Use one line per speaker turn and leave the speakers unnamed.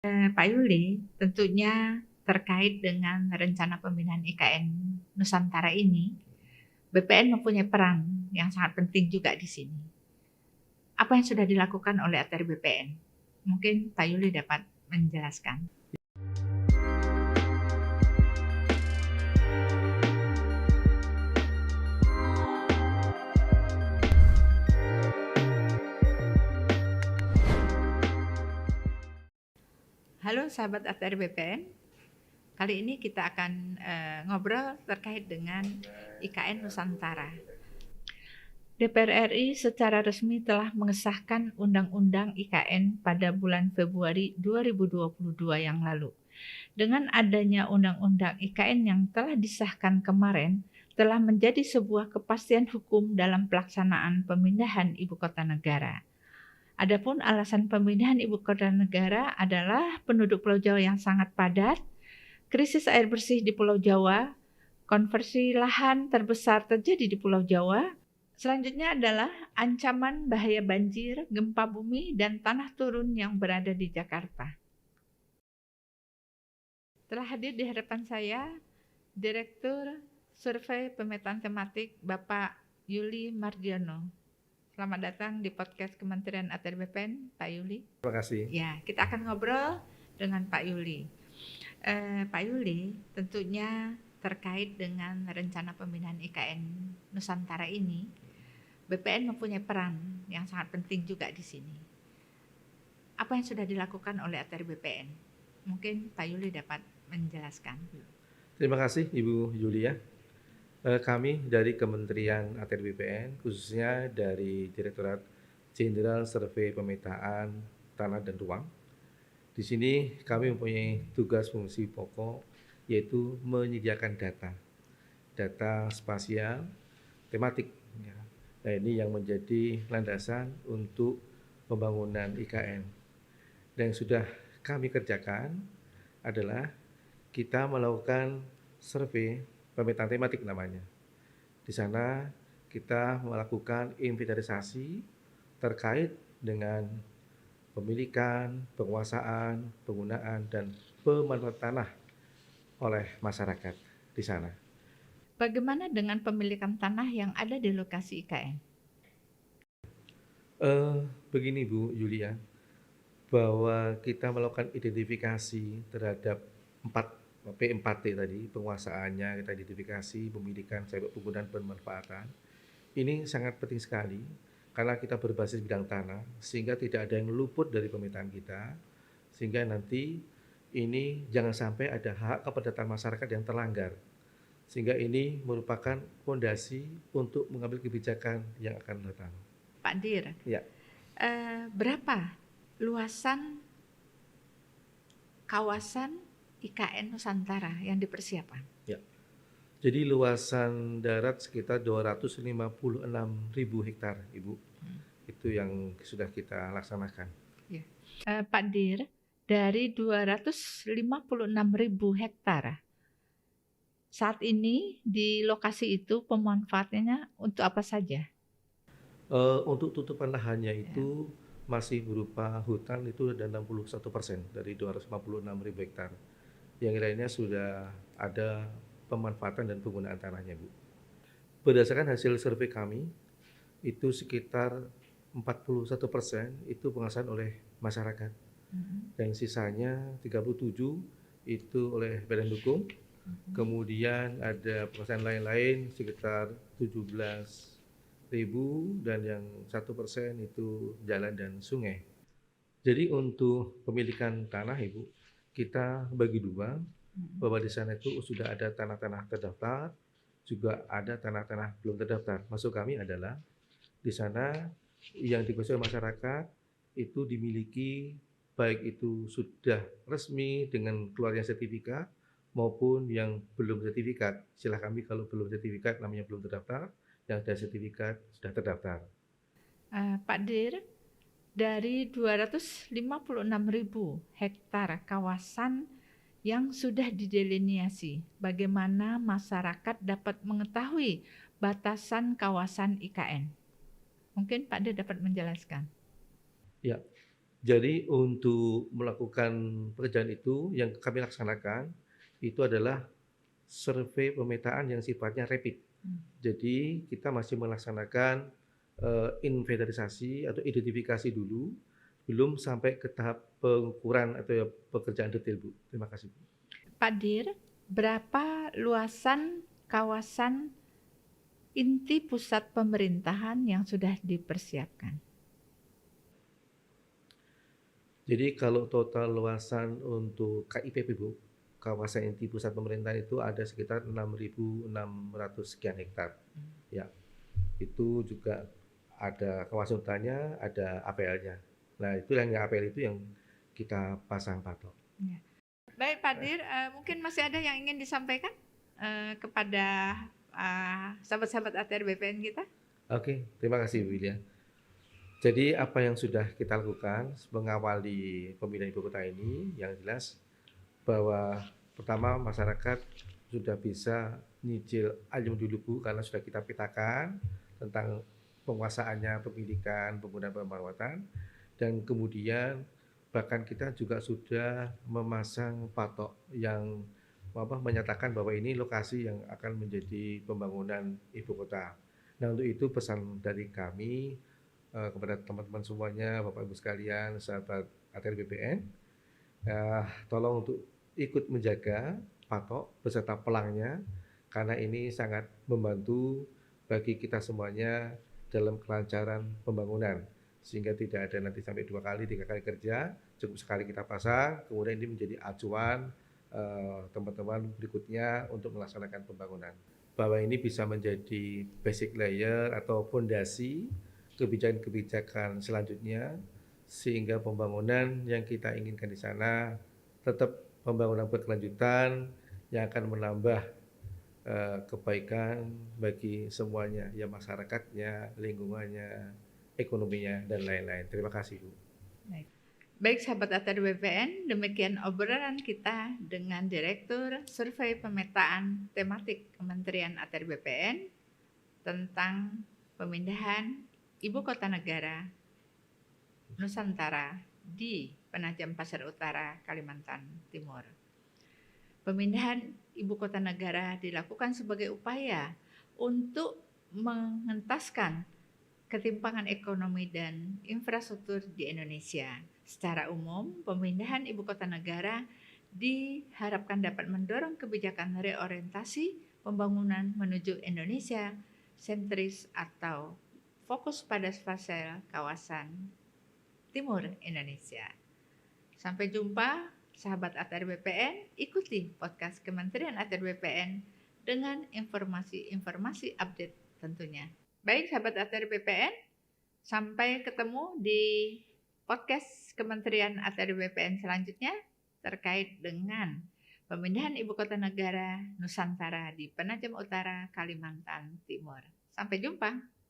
Pak Yuli, tentunya terkait dengan rencana pembinaan IKN Nusantara ini, BPN mempunyai peran yang sangat penting juga di sini. Apa yang sudah dilakukan oleh ATR BPN? Mungkin Pak Yuli dapat menjelaskan. Halo sahabat ATR BPN, kali ini kita akan ngobrol terkait dengan IKN Nusantara. DPR RI secara resmi telah mengesahkan Undang-Undang IKN pada bulan Februari 2022 yang lalu. Dengan adanya Undang-Undang IKN yang telah disahkan kemarin, telah menjadi sebuah kepastian hukum dalam pelaksanaan pemindahan ibu kota negara. Adapun alasan pemindahan ibu kota negara adalah penduduk Pulau Jawa yang sangat padat, krisis air bersih di Pulau Jawa, konversi lahan terbesar terjadi di Pulau Jawa. Selanjutnya adalah ancaman bahaya banjir, gempa bumi, dan tanah turun yang berada di Jakarta. Telah hadir di hadapan saya Direktur Survei Pemetaan Tematik Bapak Yuli Mardiono. Selamat datang di podcast Kementerian ATR BPN, Pak Yuli.
Terima kasih.
Ya, kita akan ngobrol dengan Pak Yuli. Pak Yuli, tentunya terkait dengan rencana pembinaan IKN Nusantara ini, BPN mempunyai peran yang sangat penting juga di sini. Apa yang sudah dilakukan oleh ATR BPN? Mungkin Pak Yuli dapat menjelaskan.
Terima kasih Ibu Yulia. Kami dari Kementerian ATR BPN, khususnya dari Direktorat Jenderal Survei Pemetaan Tanah dan Ruang. Di sini kami mempunyai tugas fungsi pokok, yaitu menyediakan data spasial, tematik. Nah, ini yang menjadi landasan untuk pembangunan IKN. Dan yang sudah kami kerjakan adalah kita melakukan survei pemetaan tematik namanya. Di sana kita melakukan inventarisasi terkait dengan pemilikan, penguasaan, penggunaan, dan pemanfaatan tanah oleh masyarakat di sana.
Bagaimana dengan pemilikan tanah yang ada di lokasi IKN?
Begini Bu Yulia, bahwa kita melakukan identifikasi terhadap P4T tadi, penguasaannya kita identifikasi, pemilikan, sampai penggunaan pemanfaatan. Ini sangat penting sekali karena kita berbasis bidang tanah, sehingga tidak ada yang luput dari pemetaan kita, sehingga nanti ini jangan sampai ada hak kepedataan masyarakat yang terlanggar. Sehingga ini merupakan fondasi untuk mengambil kebijakan yang akan datang.
Pak Dir,
Ya.
Berapa luasan kawasan IKN Nusantara yang dipersiapkan?
Ya. Jadi luasan darat sekitar 256.000 hektar, Ibu. Itu yang sudah kita laksanakan.
Ya. Pak Dir, dari 256.000 hektar, saat ini di lokasi itu pemanfaatannya untuk apa saja?
Untuk tutupan lahannya itu masih berupa hutan, itu ada 61% dari 256.000 hektar. Yang lainnya sudah ada pemanfaatan dan penggunaan tanahnya, Bu. Berdasarkan hasil survei kami, itu sekitar 41% itu penguasaan oleh masyarakat. Dan sisanya 37 itu oleh badan hukum. Kemudian ada penguasaan lain-lain sekitar 17.000, dan yang 1% itu jalan dan sungai. Jadi untuk pemilikan tanah, Ibu, kita bagi dua, bahwa di sana itu sudah ada tanah-tanah terdaftar, juga ada tanah-tanah belum terdaftar. Maksud kami adalah di sana yang dikuasai masyarakat itu dimiliki, baik itu sudah resmi dengan keluarnya sertifikat maupun yang belum sertifikat. Istilah kami kalau belum sertifikat namanya belum terdaftar, yang ada sertifikat sudah terdaftar.
Pak Dir, dari 256.000 hektar kawasan yang sudah didelineasi, bagaimana masyarakat dapat mengetahui batasan kawasan IKN? Mungkin Pak Dir dapat menjelaskan.
Ya, Jadi untuk melakukan pekerjaan itu yang kami laksanakan itu adalah survei pemetaan yang sifatnya rapid. Jadi kita masih melaksanakan inventarisasi atau identifikasi dulu, belum sampai ke tahap pengukuran atau ya pekerjaan detail, Bu. Terima kasih, Bu.
Pak Dir, berapa luasan kawasan inti pusat pemerintahan yang sudah dipersiapkan?
Jadi kalau total luasan untuk KIPP, Bu, kawasan inti pusat pemerintahan itu ada sekitar 6.600 sekian hektar. Ya, itu juga ada kawasan hutannya, ada APL-nya. Nah, itu yang APL itu yang kita pasang patok.
Ya. Baik Pak Dir, mungkin masih ada yang ingin disampaikan kepada sahabat-sahabat ATR BPN kita?
Oke, terima kasih Bu Wilya. Jadi apa yang sudah kita lakukan mengawali pemindahan ibu kota ini, yang jelas bahwa pertama masyarakat sudah bisa nyicil ayam dulu Bu, karena sudah kita petakan tentang penguasaannya, pemilikan, penggunaan perawatan, dan kemudian bahkan kita juga sudah memasang patok yang menyatakan bahwa ini lokasi yang akan menjadi pembangunan ibu kota. Nah, untuk itu pesan dari kami kepada teman-teman semuanya, Bapak Ibu sekalian, sahabat ATR BPN, tolong untuk ikut menjaga patok beserta pelangnya, karena ini sangat membantu bagi kita semuanya dalam kelancaran pembangunan, sehingga tidak ada nanti sampai 2 kali, 3 kali kerja, cukup sekali kita pasang, kemudian ini menjadi acuan teman-teman berikutnya untuk melaksanakan pembangunan. Bahwa ini bisa menjadi basic layer atau fondasi kebijakan-kebijakan selanjutnya, sehingga pembangunan yang kita inginkan di sana tetap pembangunan berkelanjutan yang akan menambah kebaikan bagi semuanya, ya masyarakatnya, lingkungannya, ekonominya, dan lain-lain. Terima kasih, Bu.
Baik sahabat ATR BPN, demikian obrolan kita dengan Direktur Survei Pemetaan Tematik Kementerian ATR BPN tentang pemindahan Ibu Kota Negara Nusantara di Penajam Pasir Utara, Kalimantan Timur. Pemindahan Ibu Kota Negara dilakukan sebagai upaya untuk mengentaskan ketimpangan ekonomi dan infrastruktur di Indonesia. Secara umum, pemindahan ibu kota negara diharapkan dapat mendorong kebijakan reorientasi pembangunan menuju Indonesia sentris atau fokus pada spasial kawasan timur Indonesia. Sampai jumpa sahabat ATR BPN, ikuti podcast Kementerian ATR BPN dengan informasi-informasi update tentunya. Baik sahabat ATR BPN, sampai ketemu di podcast Kementerian ATR BPN selanjutnya terkait dengan pemindahan ibu kota negara Nusantara di Penajam Utara, Kalimantan Timur. Sampai jumpa.